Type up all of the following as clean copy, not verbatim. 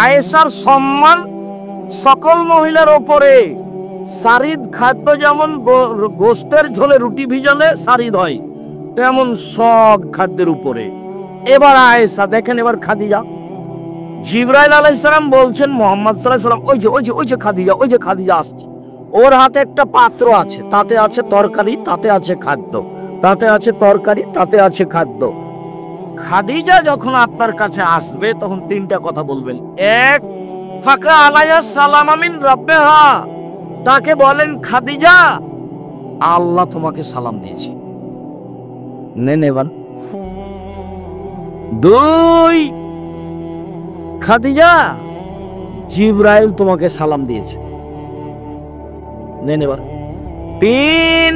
আয়েশার সম্মান সকল মহিলার ওপরে। সারিদ খাদ্য যেমন গোস্তের ঝোলে রুটি ভিজালে সারিদ হয়, তেমন সব খাদ্যের উপরে। এবার আয়েশা দেখেন, এবার খাদিজা, জিবরাইল আলাইহিস সালাম বলছেন মুহাম্মদ সাল্লাল্লাহু আলাইহি ওয়াসাল্লাম, ওই যে খাদিজা, ওই যে খাদিজা আসছে। ওর হাতে একটা পাত্র আছে, তাতে আছে তরকারি, তাতে আছে খাদ্য, তাতে আছে তরকারি, তাতে আছে খাদ্য। খাদিজা যখন আপনার কাছে আসবে তখন তিনটা কথা বলবেন। এক, ফাকা আলাইহা সালাম মিন রাব্বিহা, তাকে বলেন খাদিজা আল্লাহ তোমাকে সালাম দিয়েছে, নেন এবার। দুই, খাদিজা জিবরাইল তোমাকে সালাম দিয়েছে, নেন এবার। তিন,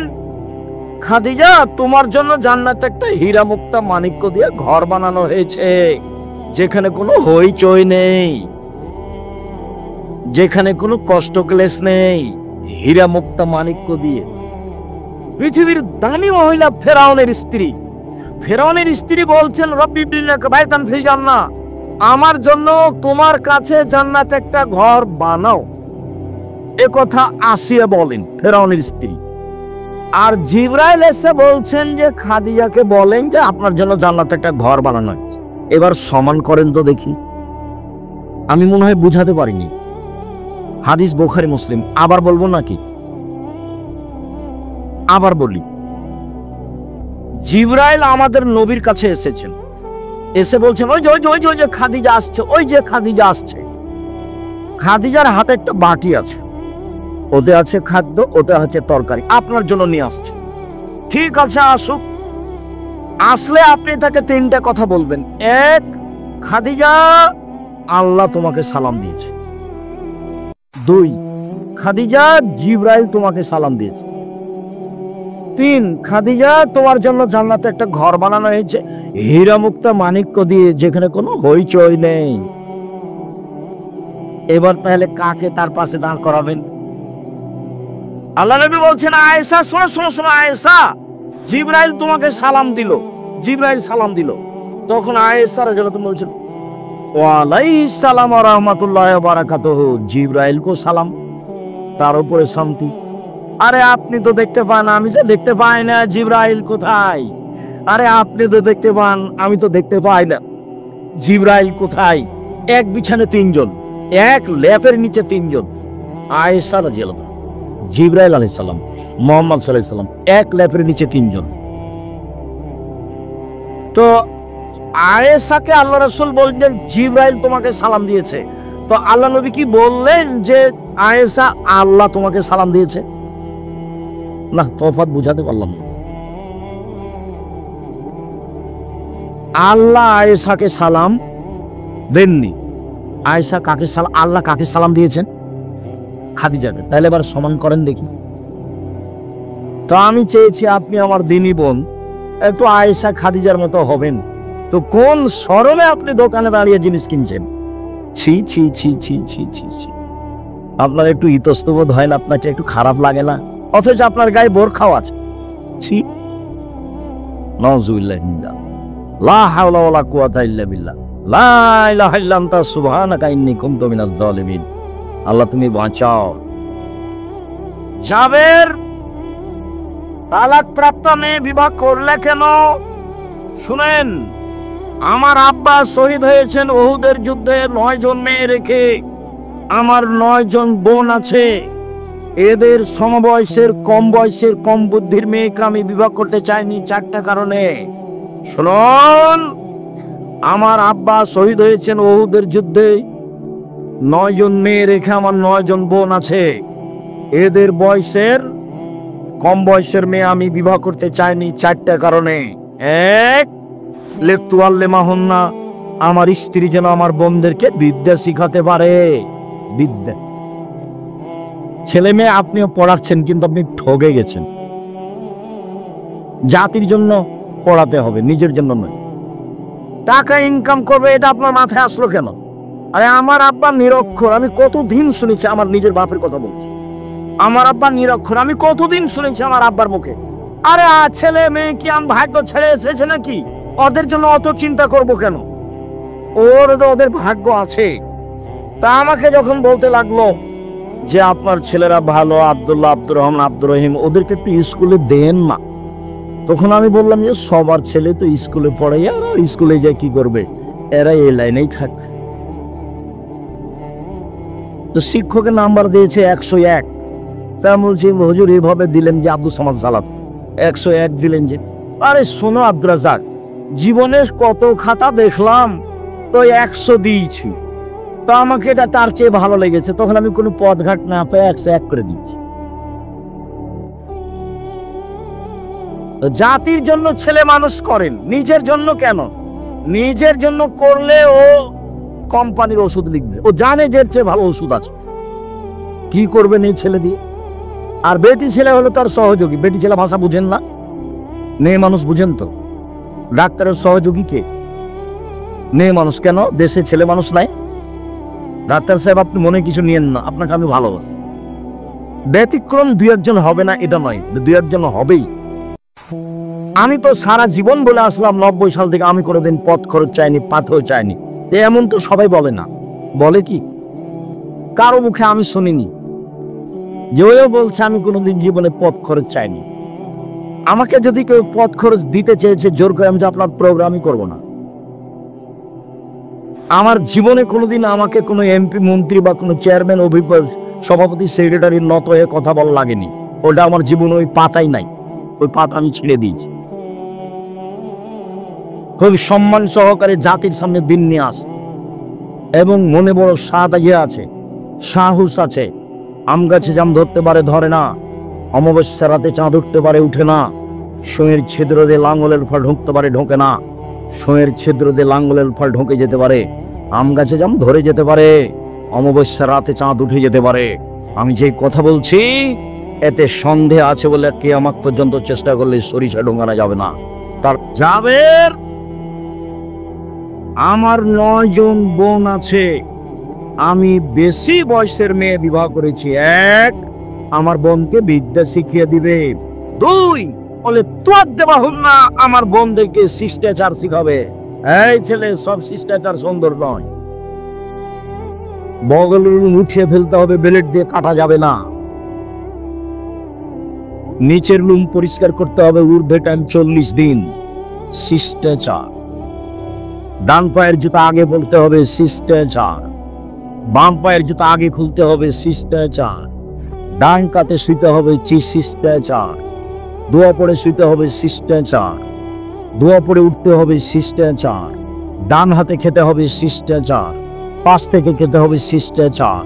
খাদিজা তোমার জন্য জান্নাতে একটা হীরা মুক্তা মাণিক্য দিয়ে ঘর বানানো হয়েছে, যেখানে কোনো হইচই নেই, যেখানে কোনো কষ্ট ক্লেশ নেই, হীরা মুক্তা মাণিক্য দিয়ে। পৃথিবীর দামি মহিলা ফেরাউনের স্ত্রী, ফেরাউনের স্ত্রী বলছেন রব্বি বিল্লাকা বাইতান ফিল জান্নাহ, আমার জন্য তোমার কাছে জান্নাতে একটা ঘর বানাও, এ কথা আসিয়া বলেন ফেরাউনের স্ত্রী। আর জিবরাইল এসে বলছেন যে খাদিজাকে বলেন যে আপনার জন্য জান্নাতে একটা ঘর বানানো হয়েছে। এবার সমান করেন তো দেখি, আমি মনে হয় বুঝাতে পারিনি। হাদিস বুখারী মুসলিম, আবার বলবো নাকি? আবার বলি। জিবরাইল আমাদের নবীর কাছে এসেছেন, এসে বলছেন ওই যে ওই যে ওই যে ওই যে খাদিজা আসছে, ওই যে খাদিজা আসছে। খাদিজার হাতে একটা বাটি আছে, ওতে আছে খাদ্য, ওতে আছে তরকারি, আপনার জন্য নিয়ে আসছে। ঠিক আছে, আসুক। আসলে আপনি তাকে তিনটা কথা বলবেন। এক, খাদিজা আল্লাহ তোমাকে সালাম দিয়েছে। দুই, খাদিজা জিবরাইল তোমাকে সালাম দিয়েছে। তিন, খাদিজা তোমার জন্য জান্নাতে একটা ঘর বানানো হয়েছে হীরা মুক্তা মাণিক্য দিয়ে, যেখানে কোনো হইচই নেই। এবার তাহলে কাকে তার পাশে দাঁড় করাবেন? আল্লাহ নবী বলছেন আয়েশা শোনো শোনো শোনো, আয়েশা জিবরাইল তোমাকে সালাম দিল, জিবরাইল সালাম দিল। তখন আয়েশা রাদিয়াল্লাহু আনহা বলছেন ওয়া আলাইহিস সালাম ওয়া রাহমাতুল্লাহি ওয়া বারাকাতুহু, জিবরাইল কো সালাম, তার উপরে শান্তি। আরে আপনি তো দেখতে পান, আমি তো দেখতে পাই না, জিবরাইল কোথায়? আরে আপনি তো দেখতে পান, আমি তো দেখতে পাই না, জিবরাইল কোথায়? এক বিছানে তিনজন, এক ল্যাপের নিচে তিনজন। আয়েশা রাদিয়াল্লাহু আনহা, জিবরাইল আলাইহিস সালাম, মুহাম্মদ সাল্লাল্লাহু আলাইহি সাল্লাম, এক ল্যাপের নিচে তিনজন। তো আয়েশাকে আল্লাহ রাসূল বললেন জিবরাইল তোমাকে সালাম দিয়েছে। তো আল্লাহ নবী কি বললেন যে আয়েশা আল্লাহ তোমাকে সালাম দিয়েছে? না, তফাৎ বুঝাতে পারলাম না। আল্লাহ আয়েশাকে সালাম দেননি। আয়েশা কাকে সালাম, আল্লাহ কাকে সালাম দিয়েছেন? খাদিজাকে। তাহলে এবার সমান করেন দেখি। তো আমি চেয়েছি আপনি আমার দিনী বোন, একটু আয়েশা খাদিজার মতো হবেন। তো কোন শরমে আপনি দোকানে দাঁড়িয়ে জিনিস কিনছেন? ছি ছি ছি ছি ছি ছি ছি। আপনার একটু ইতস্তবোধ হয় না? আপনাকে একটু খারাপ লাগে না? অথচ আপনার গায়ে বোরখাও আছে। ছি, নাউযুবিল্লাহি মিন যালিক, লা হাওলা ওয়ালা কুওয়াতা ইল্লা বিল্লাহ, লা ইলাহা ইল্লা আনতা সুবহানাকা ইন্নী কুনতু মিনাজ জালিমিন। আল্লাহ তুমি বাঁচাও। জাবের তালাক প্রাপ্ত মেয়ে বিবাহ করলে কেন? শুনেন, আমার আব্বা শহীদ হয়েছেন উহুদের যুদ্ধে 9 জন মেয়ে রেখে। আমার 9 জন বোন আছে, এদের সমবয়সের, কম বয়সের, কম বুদ্ধির মেয়েকে আমি বিবাহ করতে চাইনি 4টা কারণে। শুনুন, আমার আব্বা শহীদ হয়েছেন উহুদের যুদ্ধে, 9 জন মেয়ে রেখে আমার 9 জন বোন আছে। এদের বয়সের, কম বয়সের মেয়ে আমি বিবাহ করতে চাইনি 4টা কারণে। এক, লেতুয়াল্লেমাহুন্না, আমার স্ত্রী যেন আমার বোনদেরকে বিদ্যা শিখাতে পারে। বিদ্যা, ছেলে মেয়ে আপনিও পড়াচ্ছেন, কিন্তু আপনি ঠকে গেছেন। জাতির জন্য পড়াতে হবে, নিজের জন্য নয়। টাকা ইনকাম করবে, এটা আপনার মাথায় আসলো কেন? আরে আমার আব্বা নিরক্ষর, আমি কতদিন শুনেছি, আমার নিজের বাপের কথা বলছি। আমার আব্বা নিরক্ষর, আমি কতদিন শুনেছি আমার আব্বার মুখে। আরে ছেলে মেয়ে কি আমি ভাগ্য ছেড়ে এসেছে নাকি? ওদের জন্য অত চিন্তা করব কেন? ওদের ভাগ্য আছে, তা আমাকে যখন বলতে লাগলো যে আপনার ছেলেরা ভালো, আব্দুল্লাহ, আব্দুর রহমান, আব্দুর রহিম, ওদেরকে একটু স্কুলে দেন না। তখন আমি বললাম যে সবার ছেলে তো স্কুলে পড়ে, আর স্কুলে যায় কি করবে, এরা এই লাইনেই থাক। তো শিক্ষকের নাম্বার দিয়েছে 101। তা বলছি হুজুর এইভাবে দিলেন যে আব্দুল সামাদ সালাত 101 দিলেন যে। আরে শোনো আব্দুর রাজ্জাক, জীবনে কত খাতা দেখলাম, তো 100 দিয়েছি। তো আমাকে এটা তার চেয়ে ভালো লেগেছে, তখন আমি কোনো পদঘাট না পেয়ে 101 করে দিচ্ছি। জাতির জন্য ছেলে মানুষ করেন, নিজের জন্য কেন? নিজের জন্য করলে ও কোম্পানির ওষুধ লিখবে, ও জানে যে এর চেয়ে ভালো ওষুধ আছে। কি করবেন এই ছেলে দিয়ে? আর বেটি ছেলে হলো তার সহযোগী। বেটি ছেলে ভাষা বুঝেন না, মেয়ে মানুষ বুঝেন তো? ডাক্তারের সহযোগী কে? মেয়ে মানুষ। কেন দেশে ছেলে মানুষ নাই? ডাক্তার সাহেব আপনি মনে কিছু নিয়েন না, আপনাকে আমি ভালোবাসি। ব্যতিক্রম 2-1 জন হবে না এটা নয়, 2-1 জন হবেই। আমি তো সারা জীবন বলে আসলাম 90 সাল থেকে আমি কোনোদিন পথ খরচ চাইনি, পাথর চাইনি। এমন তো সবাই বলে না, বলে কি? কারো মুখে আমি শুনিনি যে ওও বলছে আমি কোনোদিন জীবনে পথ খরচ চাইনি। আমাকে যদি কেউ পথ খরচ দিতে চেয়েছে জোর করে, আমি যে আপনার প্রোগ্রামই করব না। আমার জীবনে কোনোদিন আমাকে কোনো এমপি, মন্ত্রী বা কোনো চেয়ারম্যান, সভাপতি, সেক্রেটারির নত হয়ে কথা বলা লাগেনি। ওটা আমার জীবনে ওই পাতাই নাই, ওই পাতা আমি ছেড়ে দিয়েছি। খুব সম্মান সহকারে জাতির সামনে দিন নিয়ে আস, এবং মনে বড় স্বাদ আছে, সাহস আছে। আম গাছে জাম ধরতে পারে, ধরে না। অমাবস্যা রাতে চাঁদ উঠতে পারে, উঠে না। সোঁয়ের ছিদ্র দিয়ে লাঙ্গলের ফল ঢুকতে পারে, ঢোকে না। সোঁয়ের ছিদ্র দিয়ে লাঙ্গলের ফল ঢুকে যেতে পারে। আম গাছে জাম ধরে যেতে পারে, অমাবস্যা রাতে চাঁদ উঠে যেতে পারে। আমি যে কথা বলছি এতে সন্দেহ আছে বলে কিয়ামত পর্যন্ত চেষ্টা করলে সরিষা ঢোকানো যাবে না। তার যাবের আমার 9 জন বোন আছে। আমি বেশি বয়সের মেয়ে বিবাহ করেছি। 1, আমার বোনকে বিদ্যা শিখিয়ে দিবে। 2, বলে তোর দেওয়া হল না, আমার বোনদেরকে শিষ্টাচার শিখাবে। এই ছেলে, সব শিষ্টাচার সুন্দর নয়। বগল উঠিয়ে ফেলতে হবে, বেলেট দিয়ে কাটা যাবে না। নিচের লুম পরিষ্কার করতে হবে, ঊর্ধ্বে টাইম 40 দিন। শিষ্টাচার। ডান পায়ের জুতা আগে বলতে হবে, শিষ্টাচার। বাম পায়ের জুতা আগে খুলতে হবে, শিষ্টাচার। ডান কাতে শুইতে হবে, শিষ্টাচার। দোয়া পড়ে শুইতে হবে, শিষ্টাচার। দোয়া পড়ে উঠতে হবে, শিষ্টাচার। ডান হাতে খেতে হবে, শিষ্টাচার। পাশ থেকে খেতে হবে, শিষ্টাচার।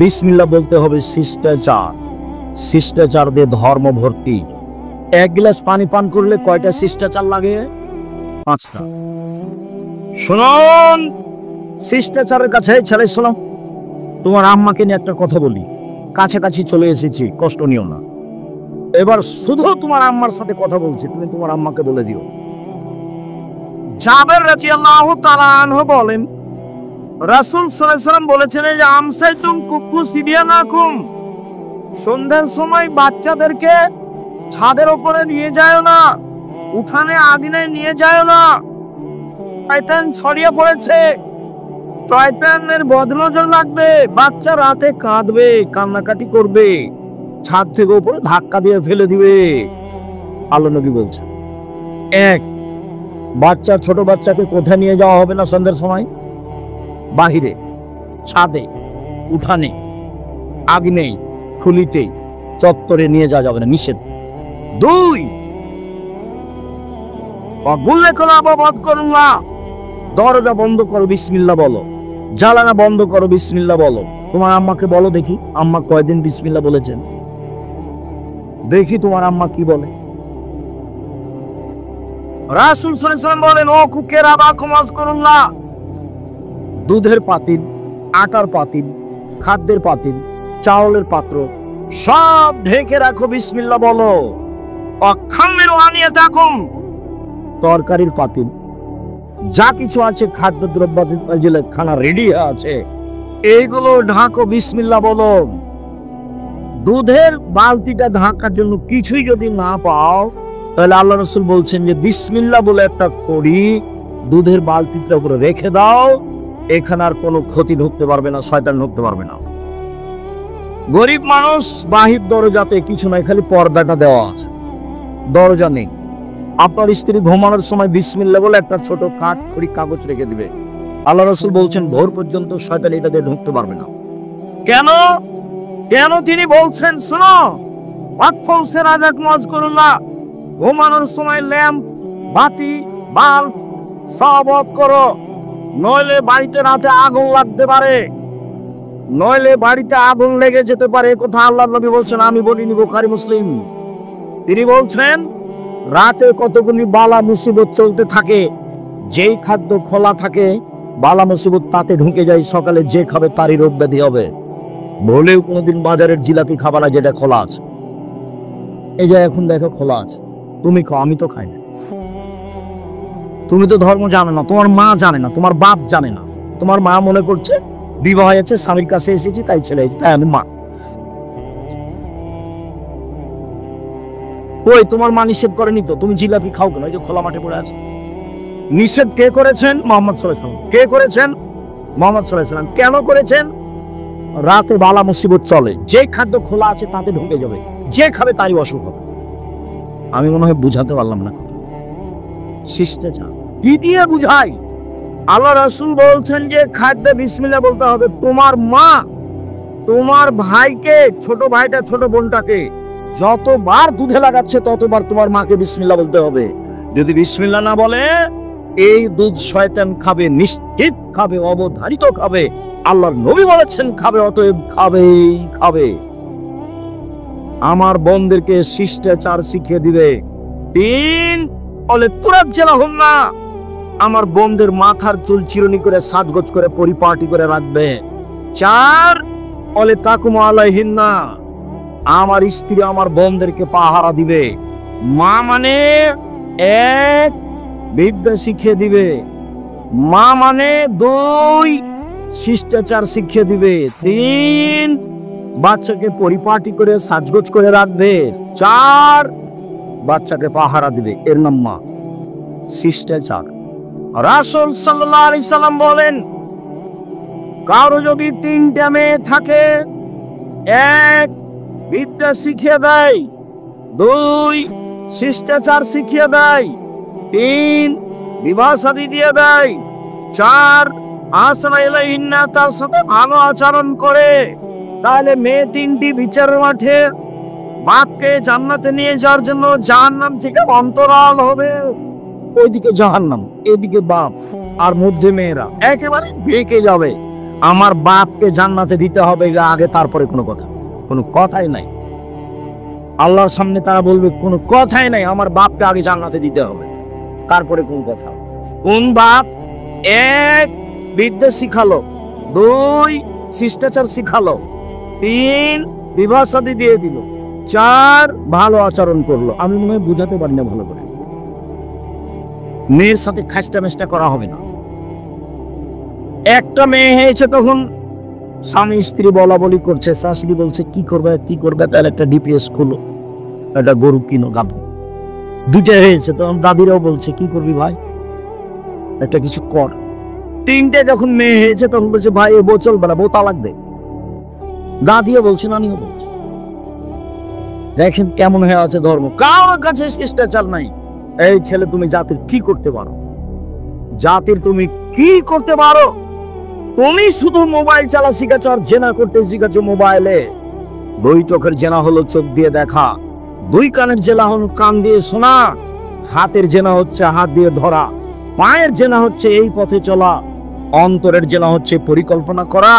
বিসমিল্লাহ বলতে হবে, শিষ্টাচার। শিষ্টাচার দিয়ে ধর্ম ভর্তি। 1 গ্লাস পানি পান করলে কয়টা শিষ্টাচার লাগে? 5টা। শুনুন, শিষ্টাচারের কাছে ছেলে শোনো, তোমার আম্মাকে নিয়ে একটা কথা বলি। কাছাকাছি চলে এসেছি, কষ্ট নিও না। এবার শুধু তোমার আম্মার সাথে কথা বলছি, তুমি তোমার আম্মাকে বলে দিও। জাবের রাদিয়াল্লাহু তাআলা আনহু বলেন, রাসূল সাল্লাল্লাহু আলাইহি ওয়াসাল্লাম বলেছেন যে আমসাইতুম কুকু সিবিয়ানাকুম, সন্ধ্যার সময় বাচ্চাদেরকে ছাদের উপরে নিয়ে যায় না, উঠানে আঙিনায় নিয়ে যায় না। শয়তান ছড়িয়ে পড়েছে, শয়তানের বদনজর লাগবে। বাচ্চা রাতে কাঁদবে, কান্নাকাটি করবে, ছাদ থেকে উপরে ধাক্কা দিয়ে ফেলে দিবে। আল্লাহ নবী বলছে। 1, বাচ্চা, ছোট বাচ্চাকে কোথায় নিয়ে যাওয়া হবে না সন্ধ্যার সময়? বাহিরে, ছাদে, উঠানে, আগুনে, খুলিতে, চত্বরে নিয়ে যাওয়া যাবে না, নিষেধ। 2, দরজা বন্ধ করো, বিসমিল্লাহ বলো। জানালা বন্ধ করো, বিসমিল্লাহ বলো। তোমার আম্মাকে বলো দেখি, আম্মা কয়দিন বিসমিল্লাহ বলেছেন? দেখি তোমার আম্মা কি বলে। রাসূল সাল্লাল্লাহু আলাইহি ওয়াসাল্লাম বলেন, ও কুকেরা বাকুম আযকুরুল্লাহ, দুধের পাতিল, আটার পাতিল, খাদ্যের পাতিল, চাউলের পাত্র সব ঢেকে রাখো, বিসমিল্লাহ বলো। অখামিরু আনিয়াতাকুম, তরকারির পাতিল, যা কিছু আছে খাদ্যদ্রব্য, যেগুলো খানা রেডি আছে, এইগুলো ঢাকো, বিসমিল্লাহ বলো। দুধের বালতিটা ঢাকার জন্য কিছুই যদি না পাও, তাহলে আল্লাহ রাসূল বলছেন যে বিসমিল্লাহ বলে একটা খড়ি দুধের বালতিটার উপরে রেখে দাও, এখানে আর কোনো ক্ষতি ঢুকতে পারবে না, শয়তান ঢুকতে পারবে না। গরিব মানুষ, বাহির দরজাতে কিছু নাই, খালি পর্দাটা দেওয়া আছে, দরজা নেই। আপনার স্ত্রী ঘুমানোর সময় বিসমিল্লাহ বলে একটা ছোট খড়ি কাগজ রেখে দিবে। আল্লাহ রাসূল বলছেন ভোর পর্যন্ত শয়তান এটা দিয়ে ঢুকতে পারবে না। কেন কেন তিনি বলছেন? শোনো, ঘুমানোর সময় ল্যাম্প, বাতি, বাল্ব সব অফ করো, নইলে বাড়িতে রাতে আগুন লাগতে পারে, নইলে বাড়িতে আগুন লেগে যেতে পারে। কথা আল্লাহর নবী বলছেন, আমি বলিনি, বুখারী মুসলিম। তিনি বলছেন রাতে কতগুলি বালা মুসিবত চলতে থাকে, যেই খাদ্য খোলা থাকে বালা মুসিবত তাতে ঢুকে যায়, সকালে যে খাবে তারই রোগ ব্যাধি হবে। ভুলেও কোনোদিন বাজারের জিলাপি খাবা না যেটা খোলা আছে। এই যে এখন দেখো খোলা আছে, তুমি খাও, আমি তো খাই না। তুমি তো ধর্ম জানো না, তোমার মা জানে না, তোমার বাপ জানে না। তোমার মা মনে করছে বিবাহ হয়েছে, স্বামীর কাছে এসেছি, তাই ছেলে এসেছি, তাই আমি মা। ওই তোমার মা নিষেধ করেনি তো, তুমি জিলাপি খাও কেন? এই যে খোলা মাঠে পড়ে আছে। নিষেধ কে করেছেন? মুহাম্মদ সাল্লাল্লাহু আলাইহি ওয়াসাল্লাম। কে করেছেন? মুহাম্মদ সাল্লাল্লাহু আলাইহি ওয়াসাল্লাম। কেন করেছেন? রাতে বালা মুসিবত চলে, যে খাদ্য খোলা আছে তাতে ঢুকে যাবে, যে খাবে তারই অসুখ হবে। আমি মনে হয় বুঝাতে পারলাম না কথা। শিষ্টাচার কি দিয়ে বুঝাই? আল্লাহ রাসূল বলছেন যে খাদ্যে বিসমিল্লাহ বলতে হবে। তোমার মা তোমার ভাইকে, ছোট ভাইটা ছোট বোনটাকে যতবার দুধে লাগাচ্ছে ততবার তোমার মাকে বিসমিল্লাহ বলতে হবে। যদি বিসমিল্লাহ না বলে, এই দুধ শয়তান খাবে, নিশ্চিত খাবে, অবধারিত খাবে। আল্লাহর নবী বলেছেন খাবে, অতএব খাবেই খাবে। আমার বোনদেরকে শিষ্টাচার শিখিয়ে দিবে। 3 বলে তুরাজ্জালাহুন্না, আমার বোনদের মাথার চুল চিরুনি করে সাজগোজ করে পরিপাটি করে রাখবে। 4 বলে তাকুমু আলাইহিন্না, আমার স্ত্রী আমার বোনদেরকে পাহারা দিবে। মা মানে 1 বিদ্যা শিখিয়ে দিবে, মা মানে 2 শিষ্টাচার শিখিয়ে দিবে, 3 বাচ্চাকে পরিপাটি করে সাজগোজ করে রাখবে, 4 বাচ্চাকে পাহারা দিবে। এর নাম মা, শিষ্টাচার। রাসূল সাল্লাল্লাহু আলাইহি সাল্লাম বলেন, কারো যদি 3টা মেয়ে থাকে, 1 বিদ্যা শিখিয়ে দেয়, 2 শিষ্টাচার শিখিয়ে দেয়, 3 বিবাহ শাদী দিয়ে দেয়, 4 আহসানা ইলাইহিন্না, তার সাথে ভালো আচরণ করে, তাহলে মেয়ে 3টি বিচারের মাঠে বাপকে জান্নাতে নিয়ে যাওয়ার জন্য জাহান্নাম থেকে অন্তরাল হবে। ওইদিকে জাহান্নাম, এদিকে বাপ, আর মধ্যে মেয়েরা একেবারে বেঁকে যাবে। আমার বাপকে জান্নাতে দিতে হবে আগে, তারপরে কোনো কথা, কোনো কথাই নাই। আল্লাহর সামনে তারা বলবে কোনো কথাই নাই, আমার বাপকে আগে জান্নাতে দিতে হবে, তারপরে কোন কথা। কোন বাপ? 1 বিদ্যা শিখালো, 2 শিষ্টাচার শিখালো, 3 বিবাহ শাদী দিয়ে দিল, 4 ভালো আচরণ করলো। আমি মনে হয় বুঝাতে পারি না ভালো করে। মেয়ের সাথে খাস্টা মেষ্টা করা হবে না। একটা মেয়ে হয়েছে, তখন স্বামী স্ত্রী বলা বলি করছে, শাশুড়ি বলছে কি করবে কি করবে, তাহলে একটা ডিপিএস খুলো, একটা গরু কিনো, গাবো। 2টা হয়েছে, তখন দাদিরাও বলছে কি করবি ভাই, একটা কিছু কর। 3টে যখন মেয়ে হয়েছে তখন বলছে ভাই এ বউ চলবে না, বউ তালাক দে। দাদিও বলছে, নানিও বলছে। দেখেন কেমন হয়ে আছে ধর্ম, কারোর কাছে শিষ্টাচার নাই। এই ছেলে তুমি জাতির কি করতে পারো? জাতির তুমি কি করতে পারো? তুমি শুধু মোবাইল চালা শিখাচ্ছ আর জেনা করতে শিখাচ্ছ মোবাইলে। 2 চোখের জেনা হলো চোখ দিয়ে দেখা, 2 কানের জেনা হলো কান দিয়ে শোনা, হাতের জেনা হচ্ছে হাত দিয়ে ধরা, পায়ের জেনা হচ্ছে এই পথে চলা, অন্তরের জেনা হচ্ছে পরিকল্পনা করা,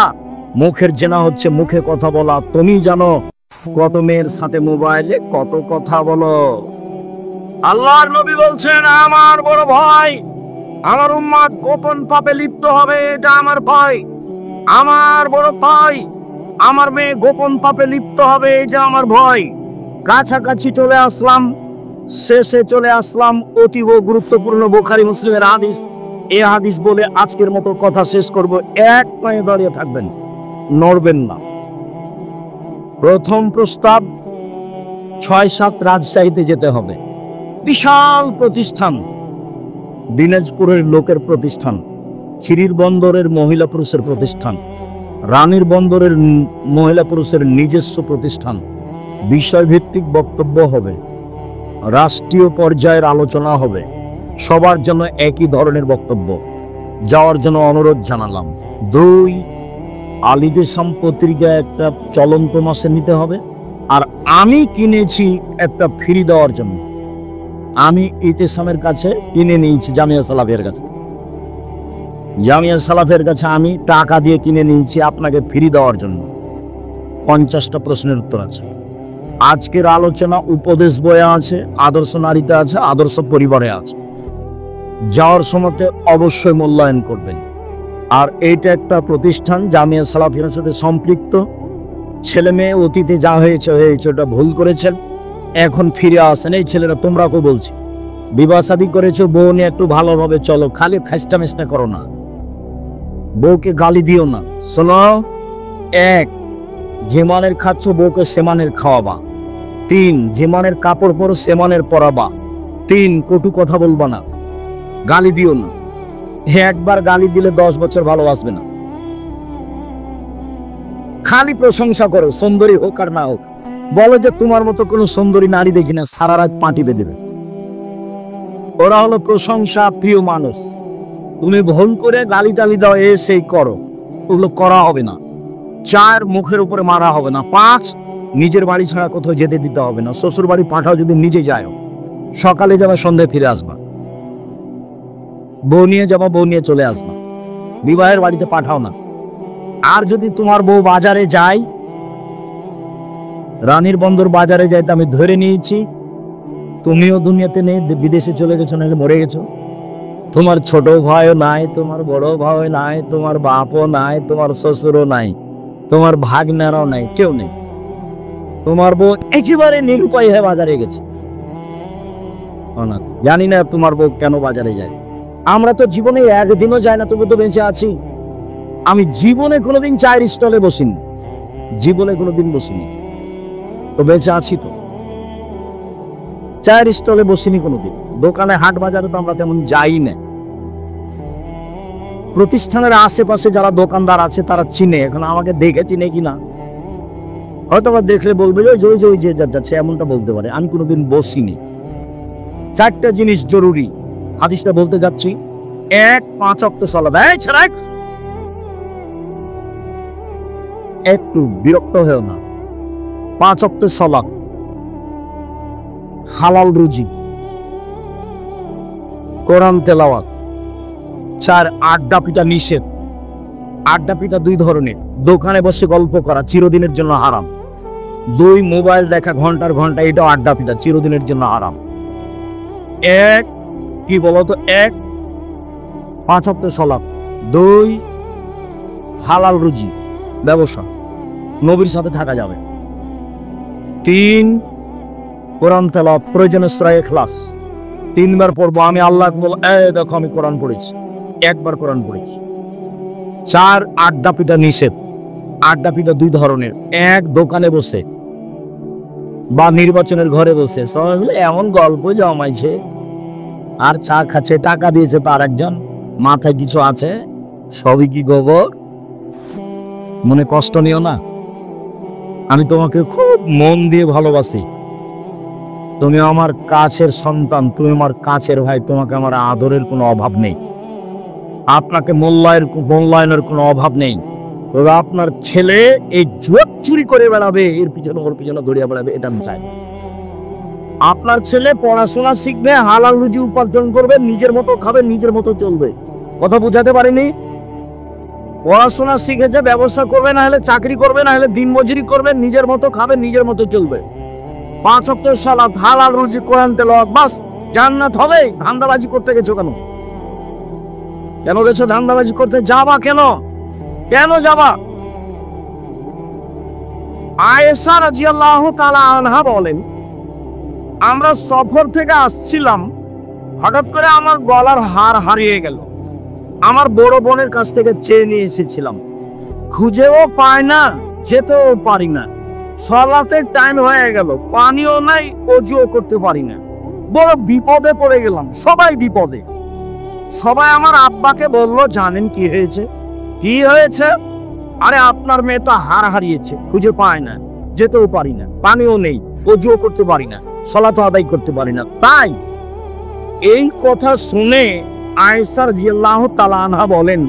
মুখের জেনা হচ্ছে মুখে কথা বলা। তুমি জানো কত মেয়ের সাথে মোবাইলে কত কথা বলো। আল্লাহর নবী বলছেন, আমার বড় ভয় আমার উম্মত গোপন পাপে লিপ্ত হবে, এটা আমার ভয়। আমার বড় ভয় আমার মেয়ে গোপন পাপে লিপ্ত হবে, এটা আমার ভয়। কাছাকাছি চলে আসলাম, শেষে চলে আসলাম। অতীব গুরুত্বপূর্ণ বুখারী মুসলিমের হাদিস। এই হাদিস বলে আজকের মতো কথা শেষ করব। 1 পায়ে দাঁড়িয়ে থাকবেন, নড়বেন না। প্রথম প্রস্তাব, 6-7 রাজশাহীতে যেতে হবে। বিশাল প্রতিষ্ঠান, দিনাজপুরের লোকের প্রতিষ্ঠান। চিরির বন্দরের মহিলা পুরুষের প্রতিষ্ঠান, রানীর বন্দরের মহিলা পুরুষের নিজস্ব প্রতিষ্ঠান। বিষয়ভিত্তিক বক্তব্য হবে, রাষ্ট্রীয় পর্যায়ের আলোচনা হবে, সবার জন্য একই ধরনের বক্তব্য। যাওয়ার জন্য অনুরোধ জানালাম। 2, আলিদেশাম পত্রিকা একটা চলন্ত মাসে নিতে হবে। আর আমি কিনেছি একটা ফ্রি দেওয়ার জন্য। আমি ইতেসামের কাছে কিনে নিয়েছি, জামিয়া সালাফের কাছে। জামিয়া সালাফের কাছে আমি টাকা দিয়ে কিনে নিয়েছি আপনাকে ফ্রি দেওয়ার জন্য। 50টা প্রশ্নের উত্তর আছে। আজকের আলোচনা উপদেশ বইয়ে আছে, আদর্শ নারীতে আছে, আদর্শ পরিবারে আছে। যাওয়ার সময়তে অবশ্যই মূল্যায়ন করবেন। আর এইটা একটা প্রতিষ্ঠান জামিয়া সালাফিয়ার সাথে সম্পৃক্ত। ছেলে মেয়ে অতীতে যা হয়েছে ওটা ভুল করেছেন, এখন ফিরে আসেন। এই ছেলেরা, তোমরাকেও বলছি, বিবাহ শাদী করেছো, বউ নিয়ে একটু ভালোভাবে চলো, খালি ফেস্টা মেস্টা করো না, বউকে গালি দিও না। শোনো, 1, যে মানের খাচ্ছ বউকে সেমানের খাওয়াবা। 3, যে মানের কাপড় পরো সেমানের পরাবা। 3, কটু কথা বলবা না, গালি দিও না। একবার গালি দিলে 10 বছর ভালোবাসবে না। খালি প্রশংসা করো, সুন্দরী হোক আর না হোক। বলো যে তোমার মতো কোনো সুন্দরী নারী দেখি না, সারা রাত পাঁটি বেঁধে দেবে। ওরা হলো প্রশংসা প্রিয় মানুষ। তুমি ভুল করে গালি টালি দাও, সেই করো, ওগুলো করা হবে না। 4, মুখের উপরে মারা হবে না। 5, নিজের বাড়ি ছাড়া কোথাও যেতে দিতে হবে না। শ্বশুর বাড়ি পাঠাও যদি নিজে যায়, সকালে যাবা সন্ধ্যায় ফিরে আসবা। বউ নিয়ে যাবা, বউ নিয়ে চলে আসবা, বিবাহের বাড়িতে পাঠাও না। আর যদি তোমার বউ বাজারে যায়, রানীর বন্দর বাজারে যাইতে আমি ধরে নিয়েছি, তুমিও দুনিয়াতে নেই, বিদেশে চলে গেছো, নাহলে মরে গেছো। তোমার ছোট ভাইও নাই, তোমার বড় ভাইও নাই, তোমার বাপও নাই, তোমার শ্বশুরও নাই, তোমার ভাগ্নারাও নাই, কেউ নেই। তোমার বউ একেবারে নিরুপায় হয়ে বাজারে গেছে। জানি না তোমার বউ কেন বাজারে যায়। আমরা তো জীবনে একদিনও যাই না, তবু তো বেঁচে আছি। আমি জীবনে কোনোদিন চায়ের স্টলে বসিনি, জীবনে কোনোদিন বসিনি, তো বেঁচে আছি। তো চায়ের স্টলে বসিনি কোনোদিন, দোকানে হাট বাজারে তো আমরা তেমন যাই না। প্রতিষ্ঠানের আশেপাশে যারা দোকানদার আছে তারা চিনে, এখন আমাকে দেখে চিনে কিনা হয়তো বা দেখলে বলবে যে যাচ্ছে, এমনটা বলতে পারে। আমি কোনোদিন বসিনি। 4টা জিনিস জরুরি, হাদিসটা বলতে যাচ্ছি। 1, 5 ওয়াক্ত সালাত। একটু বিরক্ত হয়েও না। 5 ওয়াক্ত সালাত, হালাল রুজি, কোরআন তেলাওয়াত। 4, আড্ডা পিটা নিষেধ। আড্ডা পিটা 2 ধরনের। দোকানে বসে গল্প করা চিরদিনের জন্য হারাম। 2, মোবাইল দেখা ঘন্টার ঘন্টা, এটাও আড্ডা পিটা, চিরদিনের জন্য হারাম। 1, কি বলতো? 1, 5 ওয়াক্ত সালাত। 2, হালাল রুজি, ব্যবসা, নবীর সাথে থাকা যাবে। 3, কোরআন তেলাওয়াত, প্রয়োজনে সূরা ইখলাস 3 বার পড়বো। আমি আল্লাহ বল, দেখো আমি কোরআন পড়েছি, 1 বার কোরআন পড়েছি। 4, আড্ডা পিটা নিষেধ। আড্ডা পিটা 2 ধরনের। 1, দোকানে বসে বা নির্বাচনের ঘরে বসে সবাই মিলে এমন গল্প জমাইছে আর চা খাচ্ছে, টাকা দিয়েছে তার একজন, মাথায় কিছু আছে, সবই কি গোবর। মনে কষ্ট নিও না, আমি তোমাকে খুব মন দিয়ে ভালোবাসি। তুমি আমার কাছের সন্তান, তুমি আমার কাছের ভাই, তোমাকে আমার আদরের কোনো অভাব নেই, আপনাকে মূল্যায়নের কোনো অভাব নেই। তবে আপনার ছেলে এই জুয়া চুরি করে বেড়াবে, এর পিছনে ওর পিছনে দৌড়িয়ে বেড়াবে, এটা আমি চাই। আপনার ছেলে পড়াশোনা শিখবে, হালাল রুজি উপার্জন করবে, নিজের মতো খাবে, নিজের মতো চলবে। কথা বুঝাতে পারিনি? পড়াশোনা শিখেছে, ব্যবসা করবে, না হলে চাকরি করবে, না হলে দিনমজুরি করবে, নিজের মতো খাবে, নিজের মতো চলবে। 5 ওয়াক্ত সালাত, হালাল রুজি, কোরআন তেলাওয়াত, বাস জান্নাত হবে। ধান্দাবাজি করতে গেছো কেন? কেন গেছো ধান্দাবাজি করতে? যাবা কেন? কেন যাবা? আয়েশা রাদিয়াল্লাহু তাআলা আনহা বলেন, আমরা সফর থেকে আসছিলাম, হঠাৎ করে আমার গলার হার হারিয়ে গেল। আমার বড় বোনের কাছ থেকে চেয়ে নিয়ে এসেছিলাম, খুঁজেও পাই না, যেতেও পারি না। সালাতের টাইম হয়ে গেল, পানিও নাই, অজুও করতে পারি না। বড় বিপদে পড়ে গেলাম, সবাই বিপদে। সবাই আমার আব্বাকে বলল, জানেন কি হয়েছে? কি হয়েছে? আরে আপনার মেয়ে তো হার হারিয়েছে, খুঁজে পায় না, যেতেও পারি না, পানিও নেই, ওযুও করতে পারি না, সালাত আদায় করতে পারি না। তাই এই কথা শুনে আয়েশা রাদিয়াল্লাহু তাআলা আনহা বলেন,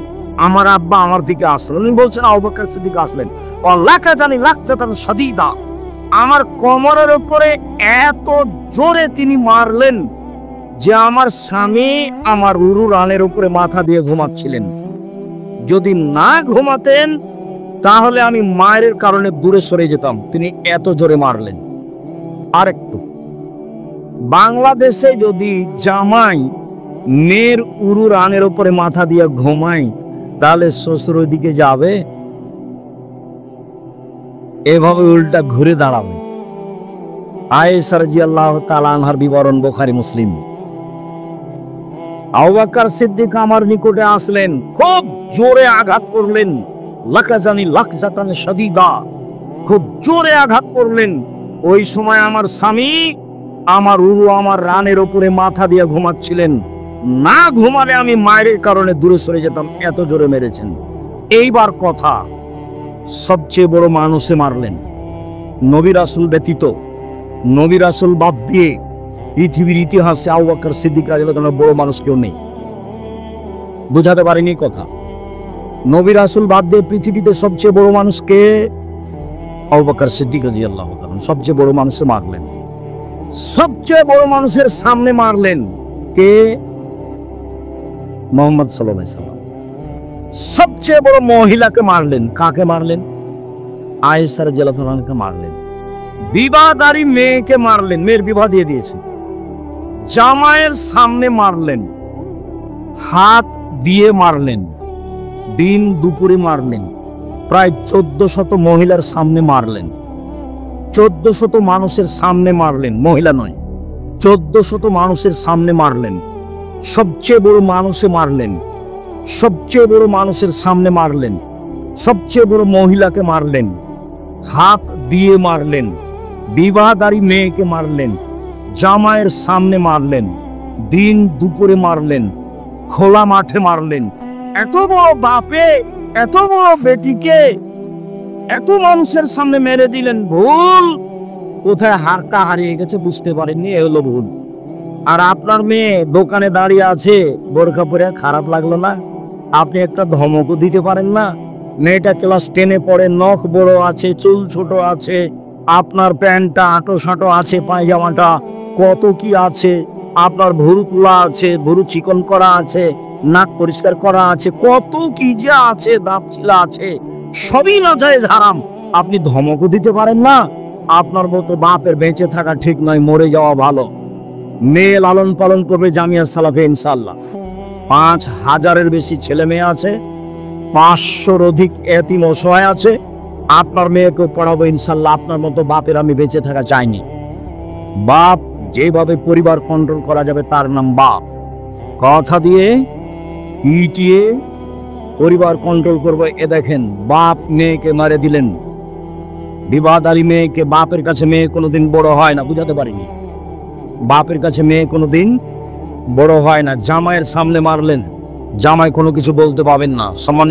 আমার আব্বা আমার দিকে আসলেন। উনি বলছেন আবু বকর সিদ্দিক আসলেন, ওয়াল্লাকা জানি লাকজাতান শাদীদা, আমার কোমরের উপরে এত জোরে তিনি মারলেন যে আমার স্বামী আমার উরু রানের উপরে মাথা দিয়ে ঘুমাচ্ছিলেন। যদি না ঘুমাতেন তাহলে আমি মায়ের কারণে দূরে সরে যেতাম, তিনি এত জোরে মারলেন। আরেকটু, বাংলাদেশে যদি জামাই মেয়ের উরু রানের উপরে মাথা দিয়ে ঘুমায় তাহলে শ্বশুর ওইদিকে যাবে, এভাবে উল্টা ঘুরে দাঁড়াবে। আয়েশা রাদিয়াল্লাহু তাআলা আনহার বিবরণ বুখারী মুসলিম। আবু বকর সিদ্দিক আমার নিকটে আসলেন, খুব জোরে আঘাত করলেন, লাকাজানি লাকজাতান শাদীদা, খুব জোরে আঘাত করলেন। ওই সময় আমার স্বামী আমার উরু আমার রানের উপরে মাথা দিয়ে ঘুমাচ্ছিলেন, না ঘুমালে আমি মায়ের কারণে দূরে সরে যেতাম, এত জোরে মেরেছেন। এইবার কথা, সবচেয়ে বড় মানুষে মারলেন, নবী রাসূল ব্যতীত, নবী রাসূল বাদ দিয়ে পৃথিবীর ইতিহাসে আবু বকর সিদ্দিক রাদিয়াল্লাহু তাআলা বড় মানুষ কেউ নেই। বুঝাতে পারিনি কথা? নবী রাসূল বাদ দিয়ে পৃথিবীতে সবচেয়ে বড় মানুষ কে? আবু বকর সিদ্দিক রাদিয়াল্লাহু তাআলা সবচেয়ে বড় মানুষে মারলেন। সবচেয়ে বড় মানুষের সামনে মারলেন কে? মুহাম্মদ সাল্লাল্লাহু আলাইহি ওয়াসাল্লাম। সবচেয়ে বড় মহিলাকে মারলেন, কাকে মারলেন? আয়েশা রাদিয়াল্লাহু আনহাকে মারলেন। বিবাহদারী মেয়েকে মারলেন, মেয়ের বিবাহ দিয়ে দিয়েছেন। জামাইয়ের সামনে মারলেন, হাত দিয়ে মারলেন, দিন দুপুরে মারলেন, প্রায় 1400 মহিলার সামনে মারলেন, 1400 মানুষের সামনে মারলেন, মহিলা নয়, 1400 মানুষের সামনে মারলেন। সবচেয়ে বড় মানুষে মারলেন, সবচেয়ে বড় মানুষের সামনে মারলেন, সবচেয়ে বড় মহিলাকে মারলেন, হাত দিয়ে মারলেন, বিবাহদারী মেয়েকে মারলেন, জামাইয়ের সামনে মারলেন, দিন দুপুরে মারলেন, খোলা মাঠে মারলেন। এত বড় বাপে এত বড় বেটিকে এত মানুষের সামনে মেরে দিলেন, ভুল। কোথায় হারটা হারিয়ে গেছে বুঝতে পারেননি, এ হলো ভুল। আর আপনার মেয়ে দোকানে দাঁড়িয়ে আছে বোরকা পরে, খারাপ লাগলো না? আপনি একটা ধমকও দিতে পারেন না? মেয়েটা ক্লাস 10-এ পড়ে, নখ বড় আছে, চুল ছোট আছে, আপনার প্যান্টটা আঁটো সাঁটো আছে, পায়জামাটা কত কি আছে, আপনার ভুরু তোলা আছে, ভুরু চিকন করা আছে, নাক পরিষ্কার করা আছে, কত কি যে আছে, দাঁত চিলা আছে, সবই নাজায়েজ হারাম। আপনি ধমকও দিতে পারেন না? আপনার মতো বাপের বেঁচে থাকা ঠিক নয়, মরে যাওয়া ভালো। মেয়ে লালন পালন করবে জামিয়া সালাফে ইনশাআল্লাহ। 5000-এর বেশি ছেলে মেয়ে আছে, 500-র অধিক এতিম অসহায় আছে। আপনার মেয়েকে পড়াবো ইনশাআল্লাহ। আপনার মতো বাপের আমি বেঁচে থাকা চাইনি। বাপ যেভাবে পরিবার কন্ট্রোল করা যাবে তার নাম বাপ। কথা দিয়ে পিটিয়ে পরিবার কন্ট্রোল করবো, এ দেখেন বাপ মেয়েকে মারে দিলেন। বিবাহদারী মেয়েকে, বাপের কাছে মেয়ে কোনোদিন বড় হয় না, বুঝাতে পারিনি? বাপের কাছে মেয়ে কোনোদিন বড় হয় না। জামাইয়ের সামনে মারলেন, জামাই কোনো কিছু বলতে পাবেন না, সম্মান